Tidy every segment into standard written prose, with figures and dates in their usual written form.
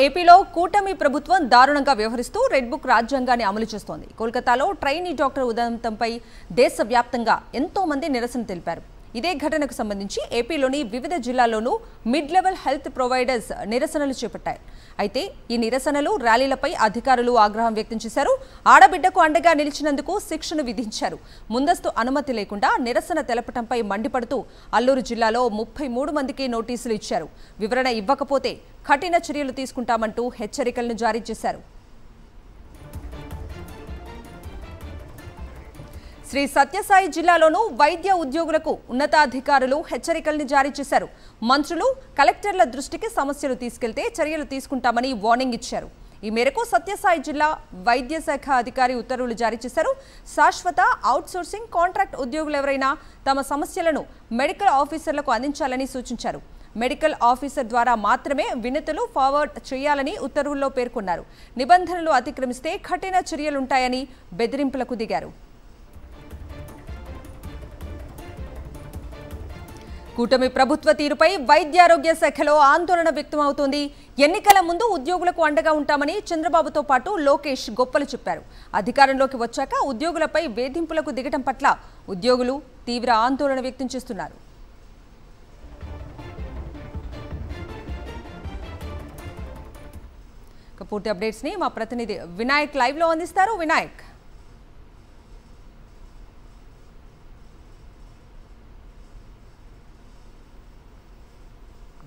ఏపీలో కూటమి ప్రభుత్వం దారుణంగా వ్యవహరిస్తూ రెడ్ బుక్ రాజ్యాంగాన్ని అమలు చేస్తోంది. కోల్కతాలో ట్రైనీ డాక్టర్ ఉదంతంపై దేశవ్యాప్తంగా ఎంతో మంది నిరసన తెలిపారు. ఇదే ఘటనకు సంబంధించి ఏపీలోని వివిధ జిల్లాల్లోనూ మిడ్ లెవెల్ హెల్త్ ప్రొవైడర్స్ నిరసనలు చేపట్టారు. అయితే ఈ నిరసనలు ర్యాలీలపై అధికారులు ఆగ్రహం వ్యక్తం చేశారు. ఆడబిడ్డకు అండగా నిలిచినందుకు శిక్షను విధించారు. ముందస్తు అనుమతి లేకుండా నిరసన తెలపటంపై మండిపడుతూ అల్లూరు జిల్లాలో 33 మందికి నోటీసులు ఇచ్చారు. వివరణ ఇవ్వకపోతే కఠిన చర్యలు తీసుకుంటామంటూ హెచ్చరికలను జారీ చేశారు. శ్రీ సత్యసాయి జిల్లాలోనూ వైద్య ఉద్యోగులకు ఉన్నతాధికారులు హెచ్చరికల్ని జారీ చేశారు. మంత్రులు, కలెక్టర్ల దృష్టికి సమస్యలు తీసుకెళ్తే చర్యలు తీసుకుంటామని వార్నింగ్ ఇచ్చారు. ఈ మేరకు సత్యసాయి జిల్లా వైద్య శాఖ అధికారి ఉత్తర్వులు జారీ చేశారు. శాశ్వత అవుట్సోర్సింగ్ కాంట్రాక్ట్ ఉద్యోగులు ఎవరైనా తమ సమస్యలను మెడికల్ ఆఫీసర్లకు అందించాలని సూచించారు. మెడికల్ ఆఫీసర్ ద్వారా మాత్రమే వినతులు ఫార్వర్డ్ చేయాలని ఉత్తర్వుల్లో పేర్కొన్నారు. నిబంధనలు అతిక్రమిస్తే కఠిన చర్యలుంటాయని బెదిరింపులకు దిగారు. కూటమి ప్రభుత్వ తీరుపై వైద్యారోగ్య శాఖలో ఆందోళన వ్యక్తమవుతోంది. ఎన్నికల ముందు ఉద్యోగులకు అండగా ఉంటామని చంద్రబాబుతో పాటు లోకేష్ గొప్పలు చెప్పారు. అధికారంలోకి వచ్చాక ఉద్యోగులపై వేధింపులకు దిగటం పట్ల ఉద్యోగులు తీవ్ర ఆందోళన వ్యక్తం చేస్తున్నారు. పూర్తి అప్డేట్స్ ని మా ప్రతినిధి వినాయక్ లైవ్ లో అందిస్తారు. వినాయక్,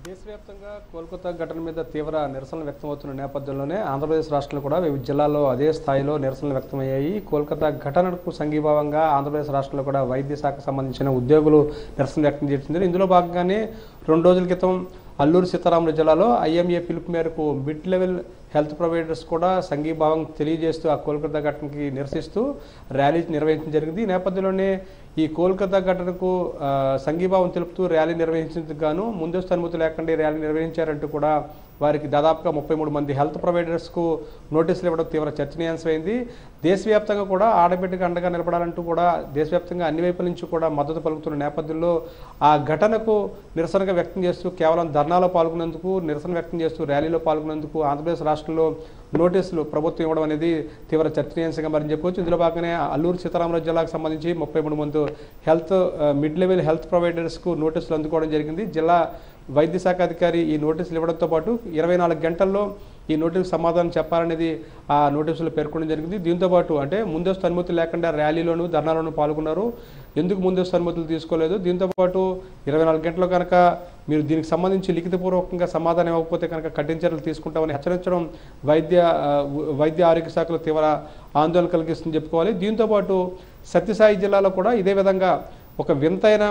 దేశవ్యాప్తంగా కోల్కతా ఘటన మీద తీవ్ర నిరసనలు వ్యక్తమవుతున్న నేపథ్యంలోనే ఆంధ్రప్రదేశ్ రాష్ట్రంలో కూడా వివిధ జిల్లాల్లో అదే స్థాయిలో నిరసనలు వ్యక్తమయ్యాయి. కోల్కతా ఘటనకు సంఘీభావంగా ఆంధ్రప్రదేశ్ రాష్ట్రంలో కూడా వైద్య శాఖకు సంబంధించిన ఉద్యోగులు నిరసన వ్యక్తం చేస్తున్నారు. ఇందులో భాగంగానే 2 రోజుల క్రితం అల్లూరు సీతారామరాజు జిల్లాలో ఐఎంఏ పిలుపు మేరకు మిడ్ లెవెల్ హెల్త్ ప్రొవైడర్స్ కూడా సంఘీభావం తెలియజేస్తూ ఆ కోల్కతా ఘటనకి నిరసిస్తూ ర్యాలీ నిర్వహించడం జరిగింది. ఈ నేపథ్యంలోనే ఈ కోల్కతా ఘటనకు సంఘీభావం తెలుపుతూ ర్యాలీ నిర్వహించేందుకు గాను ముందస్తు అనుమతి లేకుండా ర్యాలీ నిర్వహించారంటూ కూడా వారికి దాదాపుగా 33 మంది హెల్త్ ప్రొవైడర్స్కు నోటీసులు ఇవ్వడం తీవ్ర చర్చనీయాంశమైంది. దేశవ్యాప్తంగా కూడా ఆడబిడ్డకు అండగా నిలబడాలంటూ కూడా దేశవ్యాప్తంగా అన్ని వైపుల నుంచి కూడా మద్దతు పలుకుతున్న నేపథ్యంలో ఆ ఘటనకు నిరసనగా వ్యక్తం చేస్తూ కేవలం ధర్నాలో పాల్గొన్నందుకు, నిరసన వ్యక్తం చేస్తూ ర్యాలీలో పాల్గొన్నందుకు ఆంధ్రప్రదేశ్ రాష్ట్రంలో నోటీసులు ప్రభుత్వం ఇవ్వడం అనేది తీవ్ర చర్చనీయాంశంగా మరి చెప్పవచ్చు. ఇందులో భాగంగానే అల్లూరు సీతారామరాజు జిల్లాకు సంబంధించి 33 మంది మిడ్ లెవెల్ హెల్త్ ప్రొవైడర్స్కు నోటీసులు అందుకోవడం జరిగింది. జిల్లా వైద్య శాఖ అధికారి ఈ నోటీసులు ఇవ్వడంతో పాటు 24 గంటల్లో ఈ నోటీసు సమాధానం చెప్పాలనేది ఆ నోటీసులు పేర్కొనడం జరిగింది. దీంతోపాటు అంటే ముందస్తు అనుమతి లేకుండా ర్యాలీలోనూ ధర్నాలోనూ పాల్గొన్నారు. ఎందుకు ముందస్తు అనుమతులు తీసుకోలేదు, దీంతోపాటు 24 గంటలు కనుక మీరు దీనికి సంబంధించి లిఖితపూర్వకంగా సమాధానం ఇవ్వకపోతే కనుక కఠిన చర్యలు తీసుకుంటామని హెచ్చరించడం వైద్య ఆరోగ్య శాఖలో తీవ్ర ఆందోళన కలిగిస్తుందని చెప్పుకోవాలి. దీంతోపాటు సత్యసాయి జిల్లాలో కూడా ఇదే విధంగా ఒక వింతైన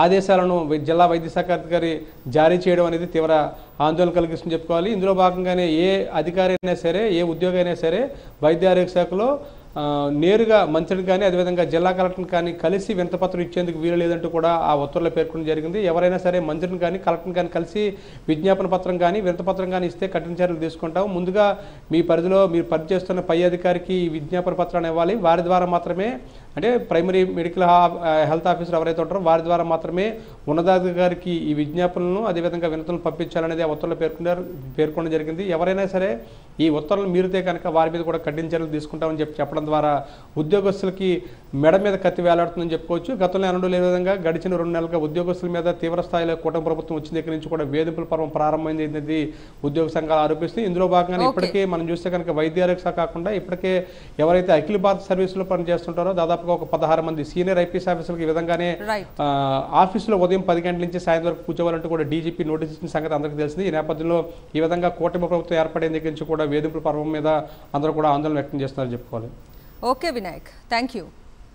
ఆదేశాలను జిల్లా వైద్య శాఖ అధికారి జారీ చేయడం అనేది తీవ్ర ఆందోళన కలిగిస్తుందని చెప్పుకోవాలి. ఇందులో భాగంగానే ఏ అధికారి అయినా సరే, ఏ ఉద్యోగి అయినా సరే వైద్య ఆరోగ్య శాఖలో నేరుగా మంత్రిని కానీ అదేవిధంగా జిల్లా కలెక్టర్ని కానీ కలిసి వినతిపత్రం ఇచ్చేందుకు వీలు లేదంటూ కూడా ఆ ఉత్తర్వులు పేర్కొనడం జరిగింది. ఎవరైనా సరే మంత్రిని కానీ కలెక్టర్ని కానీ కలిసి విజ్ఞాపన పత్రం కానీ వినతిపత్రం కానీ ఇస్తే కఠిన చర్యలు తీసుకుంటాం. ముందుగా మీ పరిధిలో మీరు పనిచేస్తున్న పై అధికారికి ఈ విజ్ఞాపన పత్రాన్ని ఇవ్వాలి. వారి ద్వారా మాత్రమే, అంటే ప్రైమరీ మెడికల్ హెల్త్ ఆఫీసర్ ఎవరైతే ఉంటారో వారి ద్వారా మాత్రమే ఉన్నతాధికారికి ఈ విజ్ఞాపనలను అదేవిధంగా వినతులను పంపించాలనేది ఆ ఉత్తర్వులు పేర్కొనడం జరిగింది. ఎవరైనా సరే ఈ ఉత్తర్వులు మీరితే కనుక వారి మీద కూడా కఠిన చర్యలు తీసుకుంటామని చెప్పడం ద్వారా ఉద్యోగస్తులకి మెడ మీద కత్తి వేలాడుతుందని చెప్పుకోవచ్చు. గతంలో అనడం లేని విధంగా గడిచిన 2 నెలలుగా ఉద్యోగస్తుల మీద తీవ్ర స్థాయిలో కూటమి ప్రభుత్వం వచ్చిన దగ్గర నుంచి కూడా వేధింపుల పర్వం ప్రారంభమైంది అనేది ఉద్యోగ సంఘాలు ఆరోపిస్తుంది. ఇందులో భాగంగానే ఇప్పటికే మనం చూస్తే కనుక వైద్య ఆరోగ్య శాఖ కాకుండా ఇప్పటికే ఎవరైతే అఖిల భారత సర్వీసులో పనిచేస్తుంటారో దాదాపుగా ఒక 16 మంది సీనియర్ ఐపీఎస్ ఆఫీసర్లకు ఈ విధంగానే ఆఫీసులో ఉదయం 10 గంటల నుంచి సాయంత్రం వరకు కూర్చోవాలంటూ కూడా డీజీపీ నోటీస్ ఇచ్చిన సంగతి అందరికీ తెలిసింది. ఈ నేపథ్యంలో ఈ విధంగా కూటమి ప్రభుత్వం ఏర్పడిన దగ్గర నుంచి కూడా వేధింపుల పర్వం మీద అందరూ కూడా ఆందోళన వ్యక్తం చేస్తున్నారని చెప్పుకోవాలి. Okay Vinayak, thank you.